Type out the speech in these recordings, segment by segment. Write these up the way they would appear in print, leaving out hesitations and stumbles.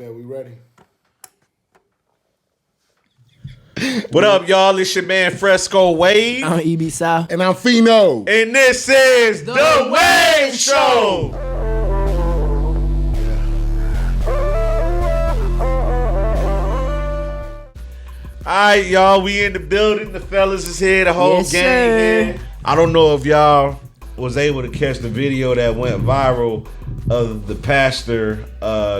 Okay, we ready? What up, y'all? It's your man Fresco Wade. I'm EB South. And I'm Fino. And this is The Wade Show. Alright, y'all. We in the building. The fellas is here. The whole gang here. I don't know if y'all was able to catch the video that went viral of the pastor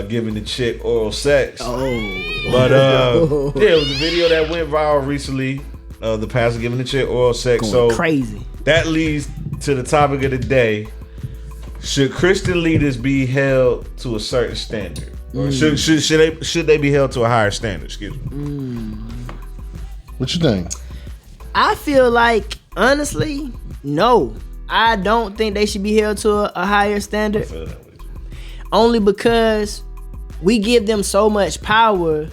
giving the chick oral sex. But yeah, it was a video that went viral recently of the pastor giving the chick oral sex. Going crazy. That leads to the topic of the day. Should Christian leaders be held to a certain standard? Or should they be held to a higher standard? Excuse me. What you think? I feel like, honestly, no. I don't think they should be held to a higher standard. Only because we give them so much power,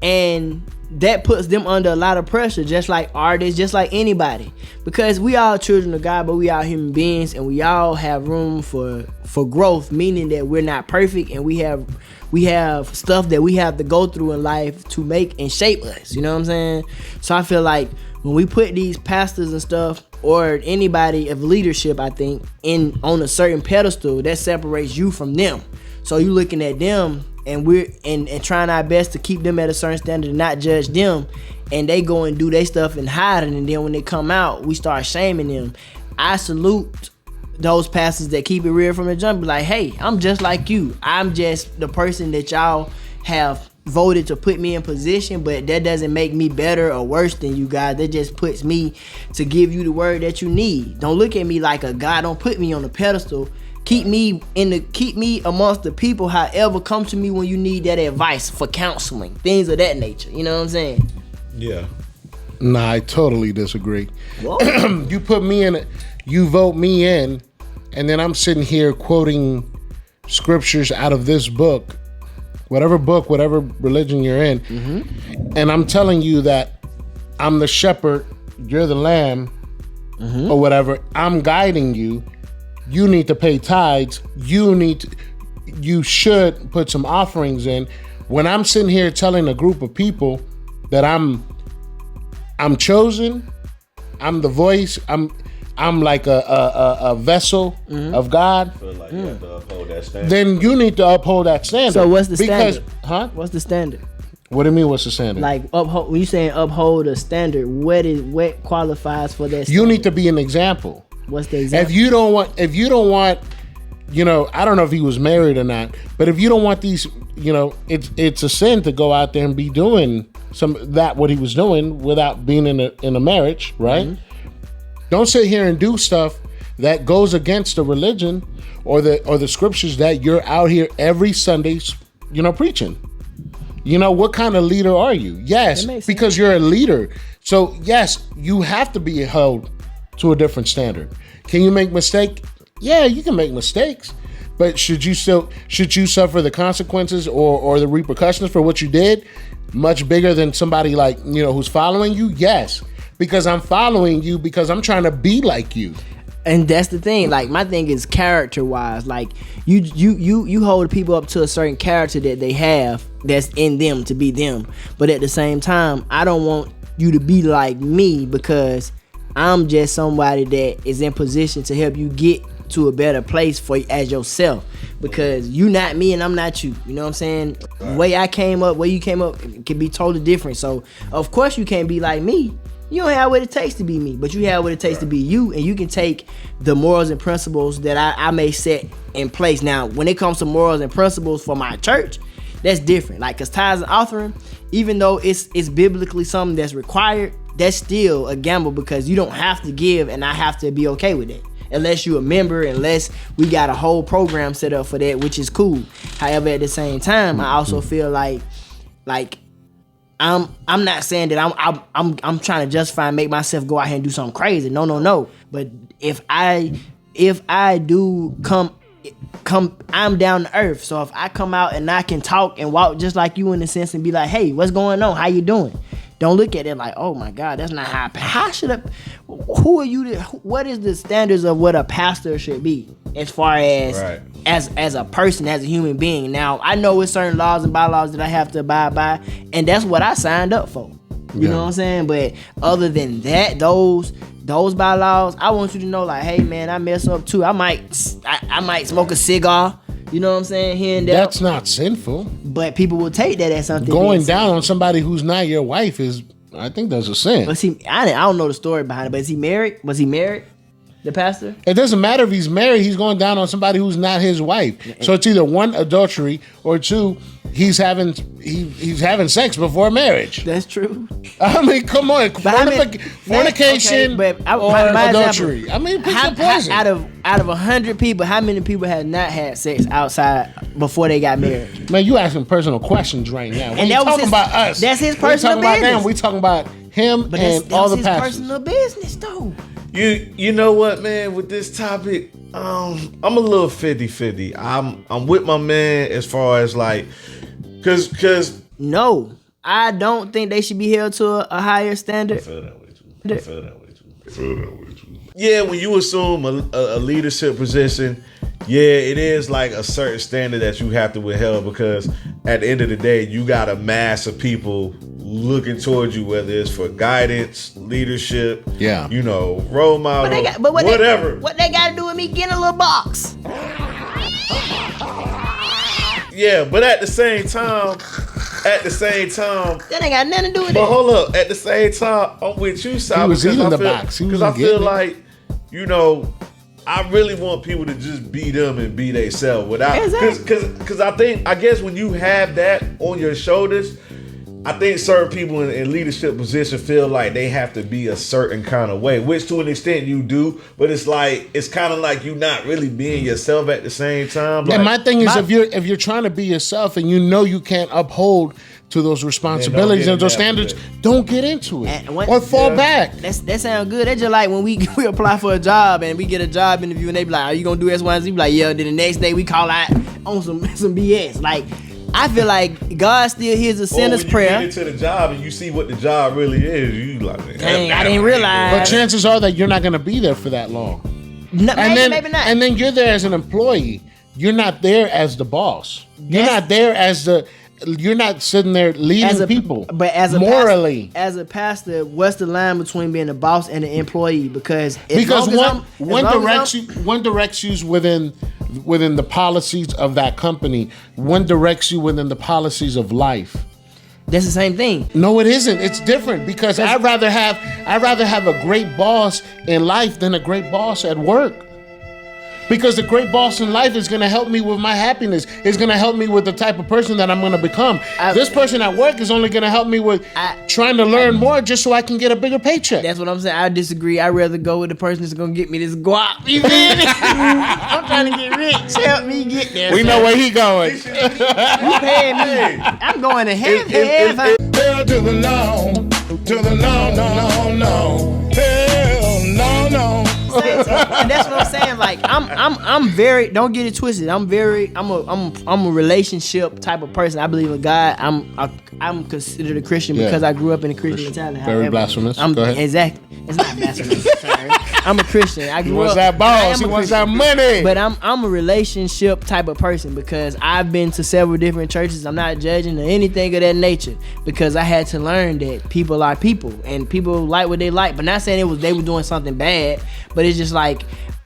and that puts them under a lot of pressure, just like artists, just like anybody. Because we all children of God, but we all human beings, and we all have room for growth, meaning that we're not perfect, and we have stuff that we have to go through in life to make and shape us. You know what I'm saying? So I feel like when we put these pastors and stuff, or anybody of leadership, I think, on a certain pedestal, that separates you from them. So you looking at them, and we're and trying our best to keep them at a certain standard and not judge them, and they go and do their stuff and hiding, and then when they come out, we start shaming them. I salute those pastors that keep it real from the jump. Be like, hey, I'm just like you. I'm just the person that y'all have voted to put me in position, but that doesn't make me better or worse than you guys. That just puts me to give you the word that you need. Don't look at me like a god. Don't put me on a pedestal. Keep me amongst the people. However, come to me when you need that advice for counseling, things of that nature. You know what I'm saying? Yeah. Nah, I totally disagree. Whoa. You put me in, you vote me in, and then I'm sitting here quoting scriptures out of this book, whatever religion you're in, and I'm telling you that I'm the shepherd, you're the lamb, or whatever. I'm guiding you. You need to pay tithes. You should put some offerings in. When I'm sitting here telling a group of people that I'm chosen, I'm the voice, I'm like a vessel of God. Feel like you have to uphold that standard. Then you need to uphold that standard. So what's the standard? What's the standard? What do you mean? What's the standard? Like uphold. When you saying uphold a standard, what qualifies for that standard? You need to be an example. What's the example? If you don't want, you know, I don't know if he was married or not, but if you don't want these, you know, it's a sin to go out there and be doing what he was doing without being in a marriage, right? Don't sit here and do stuff that goes against the religion or the scriptures that you're out here every Sunday, you know, preaching. You know, what kind of leader are you? Yes, because you're a leader. So yes, you have to be held to a different standard. Can you make mistakes? Yeah, you can make mistakes. But should you suffer the consequences or the repercussions for what you did much bigger than somebody like, you know, who's following you? Yes. Because I'm following you because I'm trying to be like you. And that's the thing. Like, my thing is character wise. Like, you hold people up to a certain character that they have that's in them to be them. But at the same time, I don't want you to be like me because I'm just somebody that is in position to help you get to a better place as yourself, because you not me and I'm not you. You know what I'm saying? The way I came up, way you came up, it can be totally different. So of course you can't be like me. You don't have what it takes to be me, but you have what it takes to be you, and you can take the morals and principles that I may set in place. Now, when it comes to morals and principles for my church, that's different. Like, cause tithes and offering, even though it's biblically something that's required, that's still a gamble because you don't have to give, and I have to be okay with it. Unless you a member, unless we got a whole program set up for that, which is cool. However, at the same time, I also feel like I'm not saying that I'm trying to justify and make myself go out here and do something crazy. No. But if I do come, I'm down to earth. So if I come out and I can talk and walk just like you in a sense and be like, hey, what's going on? How you doing? Don't look at it like, oh my God, that's not how should I, who are you what is the standards of what a pastor should be? as far as Right. as a person, as a human being. Now, I know with certain laws and bylaws that I have to abide by, and that's what I signed up for. You know what I'm saying? But other than that, those bylaws, I want you to know, like, hey man, I mess up too. I might smoke a cigar. You know what I'm saying? Here and there. That's not sinful. But people will take that as something. Going down on somebody who's not your wife is, I think that's a sin. But see, I don't know the story behind it. But is he married? Was he married? The pastor? It doesn't matter if he's married. He's going down on somebody who's not his wife. So it's either one, adultery, or two, he's having sex before marriage. That's true. I mean, come on, fornication or adultery. Example, I mean, pick your poison. out of 100 people, how many people have not had sex outside before they got married? Man, you asking personal questions right now. And that was talking about us. That's his personal business. We talking about him But and all the his pastors. personal business, though. You know what, man, with this topic, I'm a little 50-50. I'm with my man as far as like, cause No, I don't think they should be held to a higher standard. I feel that way too. Yeah, when you assume a leadership position, yeah, it is like a certain standard that you have to withhold, because at the end of the day, you got a mass of people looking towards you, whether it's for guidance, leadership, role model, whatever. What they got to do with me getting a little box? Yeah, but at the same time, that ain't got nothing to do with but it. hold up, at the same time, I'm with you, Sal, He was eating the box. Because I feel like, I really want people to just be them and be themselves without, because I guess when you have that on your shoulders, I think certain people in leadership positions feel like they have to be a certain kind of way, which to an extent you do, but it's kind of like you're not really being yourself at the same time. And my thing is, if you're trying to be yourself and you can't uphold to those responsibilities and those standards, don't get into it or fall back. That sounds good. That's just like when we apply for a job and we get a job interview and they be like, "Are you gonna do X, Y, and Z?" Be like, "Yeah." Then the next day we call out on some BS. Like, I feel like God still hears a sinner's prayer. When you get into the job and you see what the job really is, you like, dang, I didn't realize. But chances are that you're not going to be there for that long. No, maybe not. And then you're there as an employee. You're not there as the boss. You're not there as you're not sitting there leading people. But as a morally, as a pastor, what's the line between being a boss and an employee? Because one directs you within the policies of that company. One directs you within the policies of life. That's the same thing. No, it isn't. It's different, because I'd rather have a great boss in life than a great boss at work. Because the great boss in life is going to help me with my happiness. It's going to help me with the type of person that I'm going to become. This person at work is only going to help me with trying to learn more just so I can get a bigger paycheck. That's what I'm saying. I disagree. I'd rather go with the person that's going to get me this guap. You feel me? I'm trying to get rich. Help me get there. We know where he going. You paying me. I'm going to heaven. Hell to the no. To the no, no, no, no. Hell no, no. And that's what I'm saying. Like, I'm very, don't get it twisted. I'm a relationship type of person. I believe in God. I'm considered a Christian because I grew up in a Christian mentality. Very blasphemous. Go ahead. Exactly. It's not blasphemous. Sorry. I'm a Christian. He wants that boss. He wants that money. But I'm a relationship type of person, because I've been to several different churches. I'm not judging or anything of that nature, because I had to learn that people are people and people like what they like. But not saying they were doing something bad, but it's just like,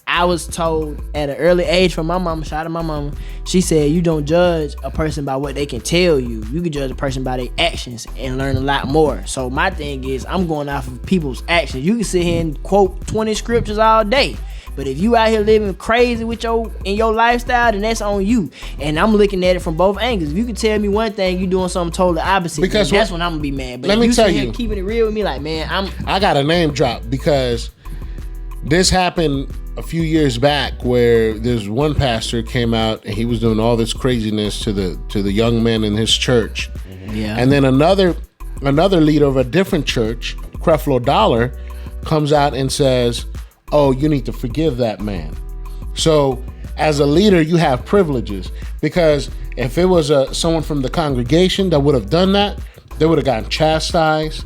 I was told at an early age from my mama, shout out to my mama, she said, you don't judge a person by what they can tell you. You can judge a person by their actions and learn a lot more. So my thing is, I'm going off of people's actions. You can sit here and quote 20 scriptures all day, but if you out here living crazy in your lifestyle, then that's on you. And I'm looking at it from both angles. If you can tell me one thing, you doing something totally opposite, because that's when I'm gonna be mad. But let me tell you, keeping it real with me, like, man, I got a name drop, because this happened a few years back, where there's one pastor came out and he was doing all this craziness to the young men in his church. Yeah. And then another leader of a different church, Creflo Dollar, comes out and says, "Oh, you need to forgive that man." So as a leader, you have privileges, because if it was someone from the congregation that would have done that, they would have gotten chastised.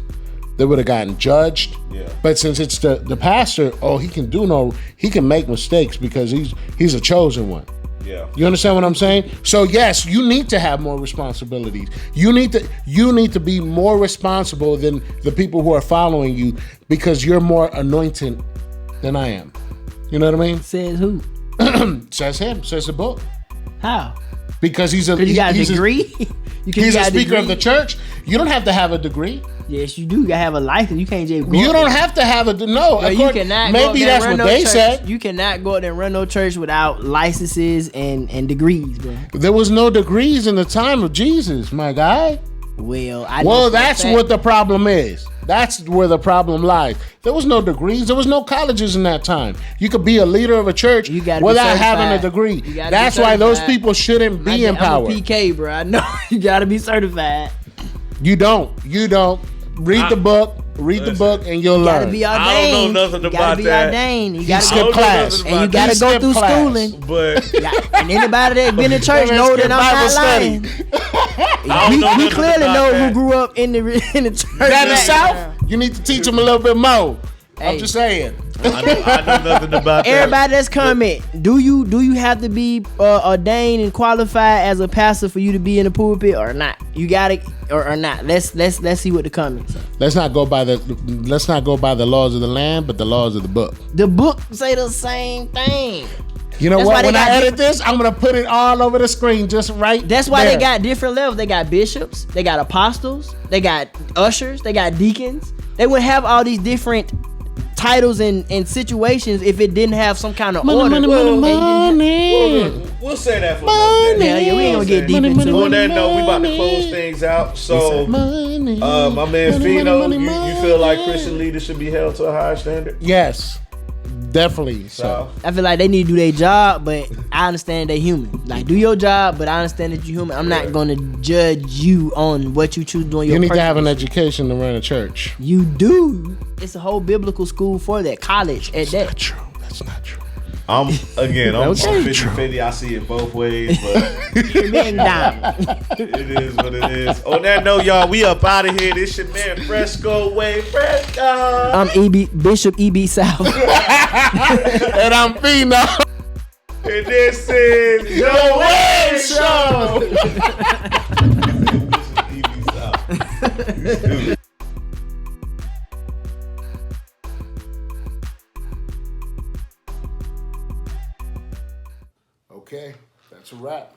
they would have gotten judged. Yeah. But since it's the pastor, he can make mistakes because he's a chosen one. Yeah. You understand what I'm saying? So yes, you need to have more responsibilities. You need to be more responsible than the people who are following you because you're more anointed than I am. You know what I mean? Says who? Says him. Says the book. How? Because he's a degree. He's a speaker of the church. You don't have to have a degree. Yes, you do. You gotta have a license. You can't just go. You don't have to have no. You cannot. Maybe that's what they said. You cannot go out there and run no church without licenses and degrees, bro. There was no degrees in the time of Jesus, my guy. Well, that's what the problem is. That's where the problem lies. There was no degrees. There was no colleges in that time. You could be a leader of a church without having a degree. That's why those people shouldn't be in power. I'm a PK, bro. I know you gotta be certified. You don't. Read the book. Read the book and you'll learn. You gotta be ordained. I don't know nothing about that. You gotta be ordained. You gotta skip class. And you gotta go through schooling. But and anybody that been in church know that I'm not lying. We clearly know who grew up in the church. That in the South, you need to teach them a little bit more. Hey. I'm just saying. I know nothing about that. Everybody that's coming, do you have to be ordained and qualified as a pastor for you to be in the pulpit or not? You got it or not? Let's see what the comments are. Let's not go by the laws of the land, but the laws of the book. The book say the same thing. You know what? When I edit this, I'm gonna put it all over the screen, just right. That's why there. they got different levels. They got bishops, they got apostles, they got ushers, they got deacons. They would have all these different titles and situations if it didn't have some kind of order. Money. We'll say that for another day. Yeah, we ain't gonna get deep into it. On that note, we about to close things out. So, my man Fino, you feel like Christian leaders should be held to a higher standard? Yes, definitely. So I feel like they need to do their job, but I understand they human. Like, do your job, but I understand that you're human. I'm not gonna judge you on what you choose doing. You need to have an education to run a church. You do. It's a whole biblical school for that, college at that. That's not true. I'm 50-50. I see it both ways, but Being down. it is what it is. On that note, y'all, we up out of here. This your man Fresco Way Fresco. I'm Bishop E.B. South. And I'm Fino. And this is Your Way Show. This is E.B. South. Okay, that's a wrap.